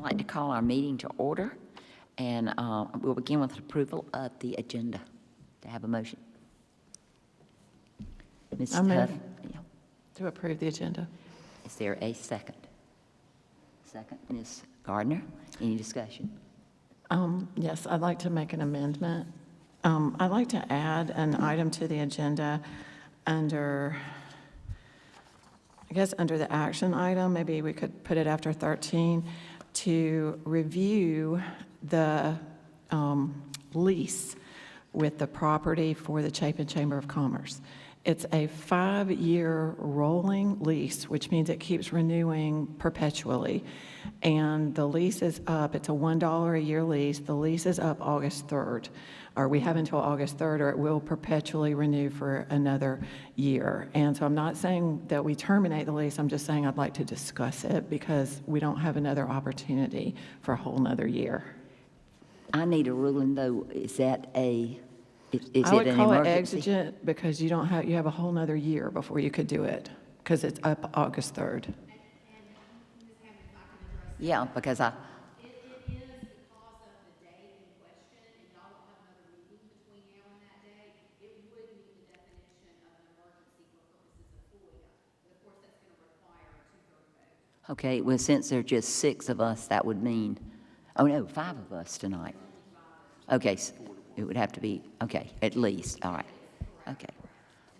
I'd like to call our meeting to order, and we'll begin with approval of the agenda. To have a motion. Ms. I move Huff, yeah. to approve the agenda. Is there a second? Second, Ms. Gardner. Any discussion? Yes, I'd like to make an amendment. I'd like to add an item to the agenda under, I guess, under the action item. Maybe we could put it after 13, to review the lease with the property for the Chapin Chamber of Commerce. It's a 5-year rolling lease, which means it keeps renewing perpetually. And the lease is up. It's a $1 a year lease. The lease is up August 3rd, or we have until August 3rd, or it will perpetually renew for another year. And so I'm not saying that we terminate the lease. I'm just saying I'd like to discuss it because we don't have another opportunity for a whole nother year. I need a ruling, though. Is that a, is I it would an call it emergency? exigent because you don't have, you have a whole nother year before you could do it because it's up August 3rd. Yeah, because I, It is because of the date in question, and y'all don't have another meeting between now and that date. It would meet the definition of an emergency for purposes of FOIA. But of course, that's going to require a 2/3 vote. okay, well, since there are just 6 of us, that would mean, oh, no, 5 of us tonight. Okay, so it would have to be, okay, at least, all right, okay. Just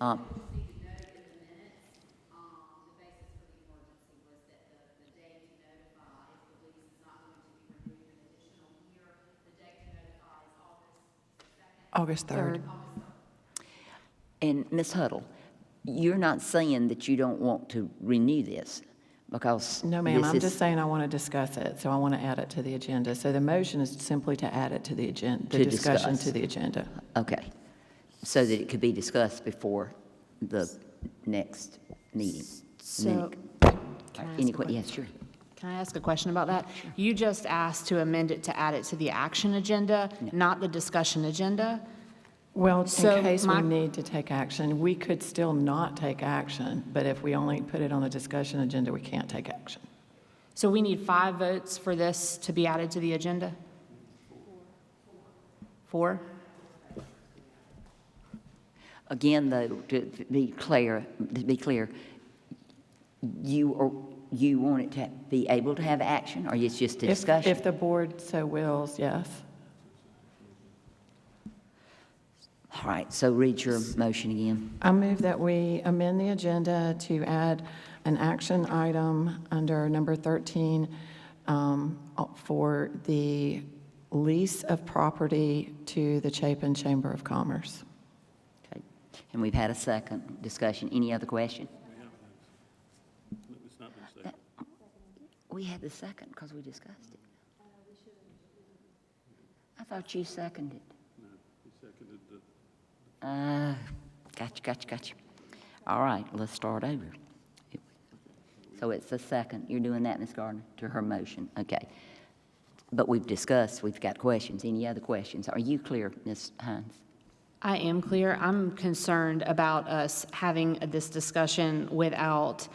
need to note in the minutes, the basis for the emergency was that the date to notify, if the lease is not going to be renewed an additional year, the date to notify is August 2nd. August 3rd. And Ms. Huddle, you're not saying that you don't want to renew this, because No, ma'am, this I'm is- just saying I want to discuss it, so I want to add it to the agenda. So the motion is simply to add it to the agenda, the To discussion discuss. to the agenda. Okay, so that it could be discussed before the next meeting. So, Any que- yes, sure. can I ask a question about that? You just asked to amend it to add it to the action agenda, not the discussion agenda. Well, So in case we my- need to take action, we could still not take action, but if we only put it on the discussion agenda, we can't take action. So we need 5 votes for this to be added to the agenda? 4? Again, though, to be clear, you want it to be able to have action, or it's just a discussion? If the board so wills, yes. All right, so read your motion again. I move that we amend the agenda to add an action item under number 13 for the lease of property to the Chapin Chamber of Commerce. Okay, and we've had a second discussion. Any other question? It's not been seconded. We had the second because we discussed it. I thought you seconded. No, he seconded the, Gotcha. All right, let's start over. So it's the second. You're doing that, Ms. Gardner, to her motion. Okay. But we've discussed, we've got questions. Any other questions? Are you clear, Ms. Hines? I am clear. I'm concerned about us having this discussion without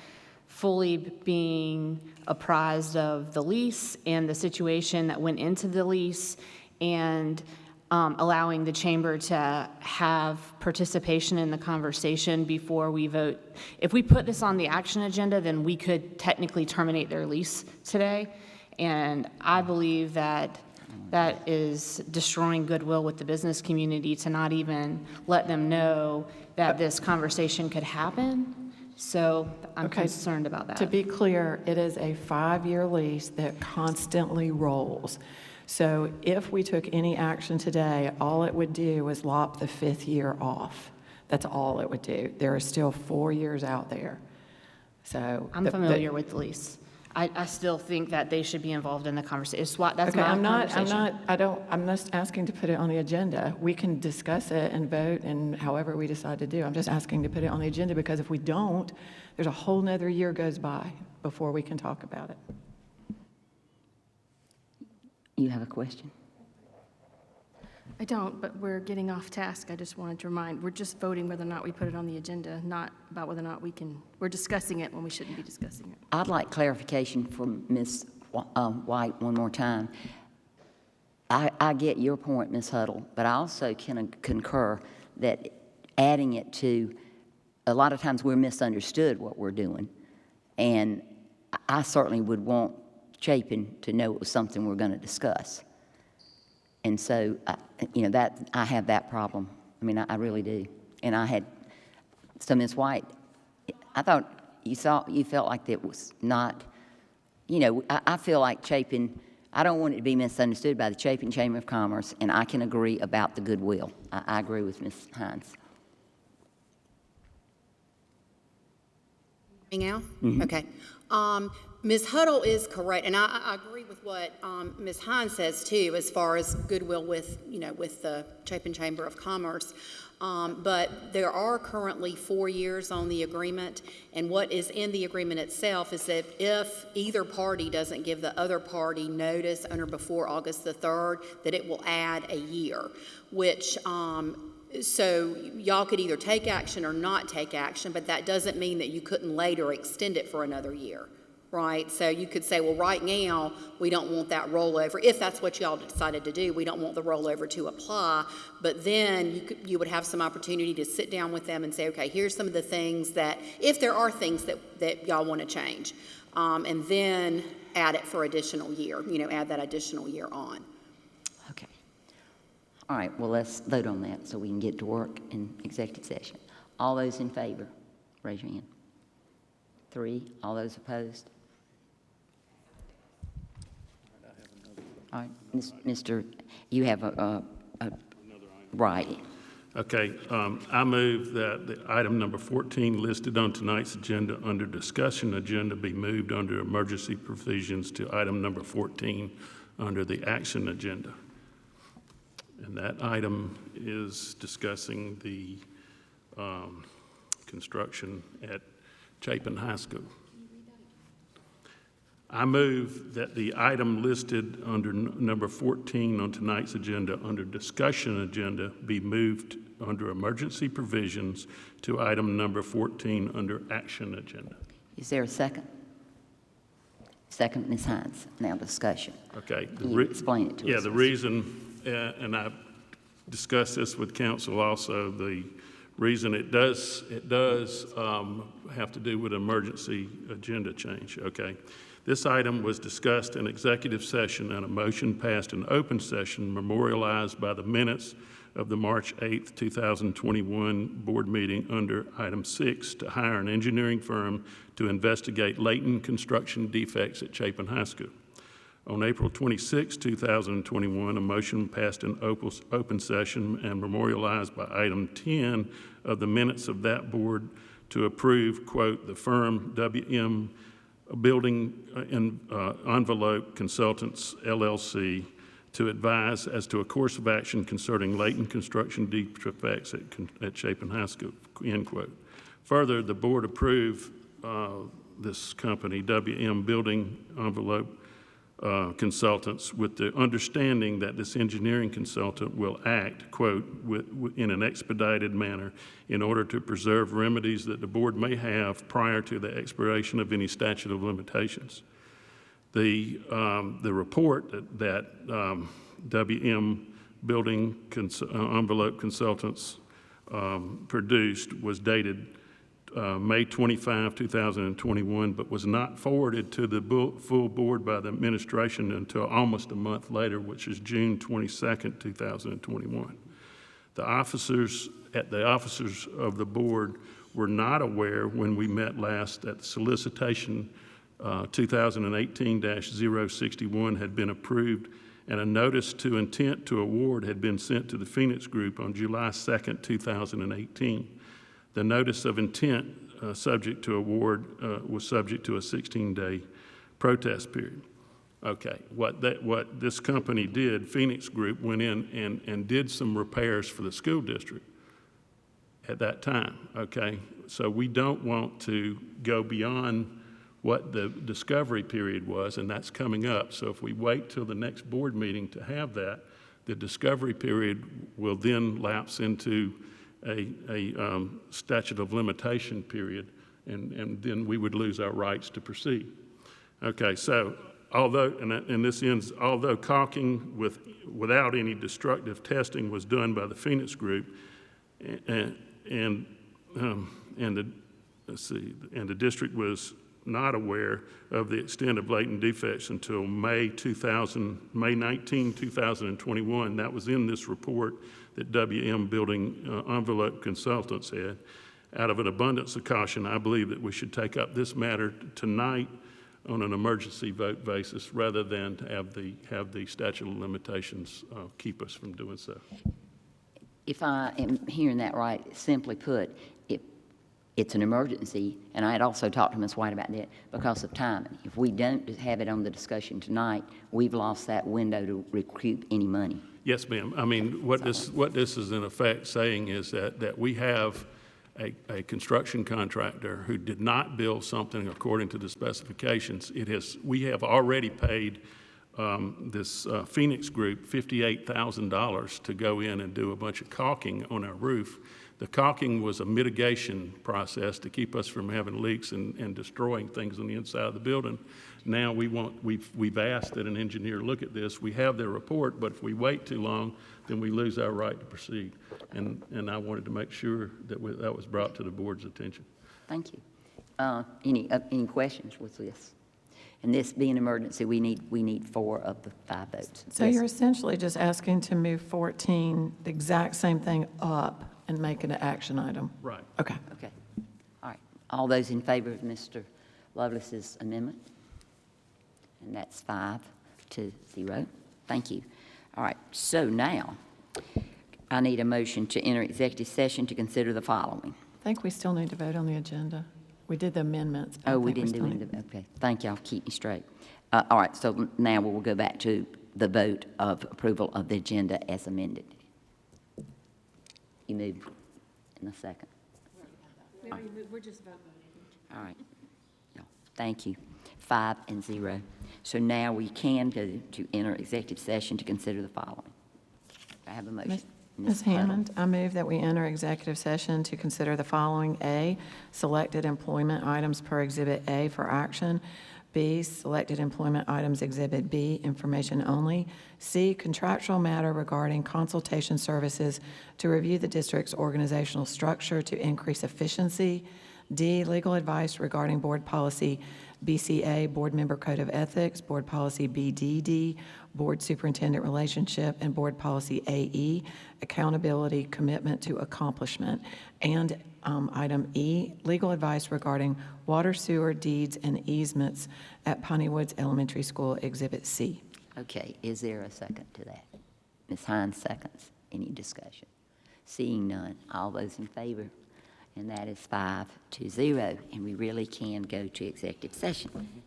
fully being apprised of the lease and the situation that went into the lease, and allowing the chamber to have participation in the conversation before we vote. If we put this on the action agenda, then we could technically terminate their lease today. And I believe that that is destroying goodwill with the business community to not even let them know that this conversation could happen. So I'm Okay. concerned about that. To be clear, it is a 5-year lease that constantly rolls. So if we took any action today, all it would do is lop the 5th year off. That's all it would do. There are still 4 years out there. So I'm familiar with the lease. I still think that they should be involved in the conversation. That's Okay, my I'm not asking to put it on the agenda. We can discuss it and vote and however we decide to do. I'm just asking to put it on the agenda because if we don't, there's a whole nother year goes by before we can talk about it. You have a question? I don't, but we're getting off task. I just wanted to remind, we're just voting whether or not we put it on the agenda, not about whether or not we can, we're discussing it when we shouldn't be discussing it. I'd like clarification from Ms. White one more time. I get your point, Ms. Huddle, but I also can concur that adding it to, a lot of times we're misunderstood what we're doing. And I certainly would want Chapin to know it was something we're going to discuss. And so, that I have that problem. I mean, I really do. And so Ms. White, I thought you felt like it was not, I feel like Chapin, I don't want it to be misunderstood by the Chapin Chamber of Commerce, and I can agree about the goodwill. I agree with Ms. Hines. Me now? Okay. Ms. Huddle is correct, and I agree with what Ms. Hines says too, as far as goodwill with, with the Chapin Chamber of Commerce. But there are currently 4 years on the agreement, and what is in the agreement itself is that if either party doesn't give the other party notice on or before August the 3rd, that it will add a year, which so y'all could either take action or not take action, but that doesn't mean that you couldn't later extend it for another year, right? So you could say, well, right now, we don't want that rollover. If that's what y'all decided to do, we don't want the rollover to apply. But then you would have some opportunity to sit down with them and say, okay, here's some of the things that, if there are things that y'all want to change, and then add it for additional year, add that additional year on. Okay. All right, well, let's vote on that so we can get to work in executive session. All those in favor, raise your hand. 3, all those opposed? All right, Mr., you have a right. Okay, I move that the item number 14 listed on tonight's agenda under discussion agenda be moved under emergency provisions to item number 14 under the action agenda. And that item is discussing the construction at Chapin High School. I move that the item listed under number 14 on tonight's agenda under discussion agenda be moved under emergency provisions to item number 14 under action agenda. Is there a second? Second, Ms. Hines. Now discussion. Okay. Can you explain it to us? Yeah, the reason, and I discussed this with council also, the reason it does have to do with emergency agenda change, okay? This item was discussed in executive session and a motion passed in open session memorialized by the minutes of the March 8th, 2021 board meeting under item 6 to hire an engineering firm to investigate latent construction defects at Chapin High School. On April 26, 2021, a motion passed in open session and memorialized by item 10 of the minutes of that board to approve, quote, the firm WM Building Envelope Consultants, LLC, to advise as to a course of action concerning latent construction defects at Chapin High School, end quote. Further, the board approved this company, WM Building Envelope Consultants, with the understanding that this engineering consultant will act, quote, in an expedited manner in order to preserve remedies that the board may have prior to the expiration of any statute of limitations. The report that WM Building Envelope Consultants produced was dated May 25, 2021, but was not forwarded to the full board by the administration until almost a month later, which is June 22nd, 2021. The officers of the board were not aware when we met last that solicitation 2018-061 had been approved and a notice to intent to award had been sent to the Phoenix Group on July 2nd, 2018. The notice of intent subject to award was subject to a 16-day protest period. Okay, what this company did, Phoenix Group, went in and did some repairs for the school district at that time, okay? So we don't want to go beyond what the discovery period was, and that's coming up. So if we wait till the next board meeting to have that, the discovery period will then lapse into a statute of limitation period, and then we would lose our rights to proceed. Okay, so and this ends, although caulking without any destructive testing was done by the Phoenix Group, and the district was not aware of the extent of latent defects until May 19, 2021. That was in this report that WM Building Envelope Consultants had. Out of an abundance of caution, I believe that we should take up this matter tonight on an emergency vote basis rather than to have the statute of limitations keep us from doing so. If I am hearing that right, simply put, it's an emergency, and I had also talked to Ms. White about that because of timing. If we don't have it on the discussion tonight, we've lost that window to recoup any money. Yes, ma'am. I mean, what this is in effect saying is that we have a construction contractor who did not build something according to the specifications. We have already paid this Phoenix Group $58,000 to go in and do a bunch of caulking on our roof. The caulking was a mitigation process to keep us from having leaks and destroying things on the inside of the building. Now we've asked that an engineer look at this. We have their report, but if we wait too long, then we lose our right to proceed. And I wanted to make sure that that was brought to the board's attention. Thank you. Any questions with this? And this being an emergency, we need 4 of the 5 votes. So Yes. you're essentially just asking to move 14, the exact same thing up and make it an action item? Right. Okay. Okay. All right. All those in favor of Mr. Lovelace's amendment? And that's 5-0. Thank you. All right. So now, I need a motion to enter executive session to consider the following. I think we still need to vote on the agenda. We did the amendments. but I Oh, we think didn't do still it. Okay. Thank y'all. Keep me straight. All right. So now we will go back to the vote of approval of the agenda as amended. You move in a second. We're just voting. All right. No, thank you. 5-0. So now we can go to enter executive session to consider the following. I have a motion. Ms. Huddle. Hammond, I move that we enter executive session to consider the following: A, selected employment items per Exhibit A for action; B, selected employment items Exhibit B, information only; C, contractual matter regarding consultation services to review the district's organizational structure to increase efficiency; D, legal advice regarding board policy BCA, Board Member Code of Ethics, Board Policy BDD, Board Superintendent Relationship, and Board Policy AE, Accountability, Commitment to Accomplishment. And item E, legal advice regarding water, sewer, deeds, and easements at Piney Woods Elementary School, Exhibit C. Okay, is there a second to that? Ms. Hines seconds. Any discussion? Seeing none, all those in favor? And that is 5-0, and we really can go to executive session.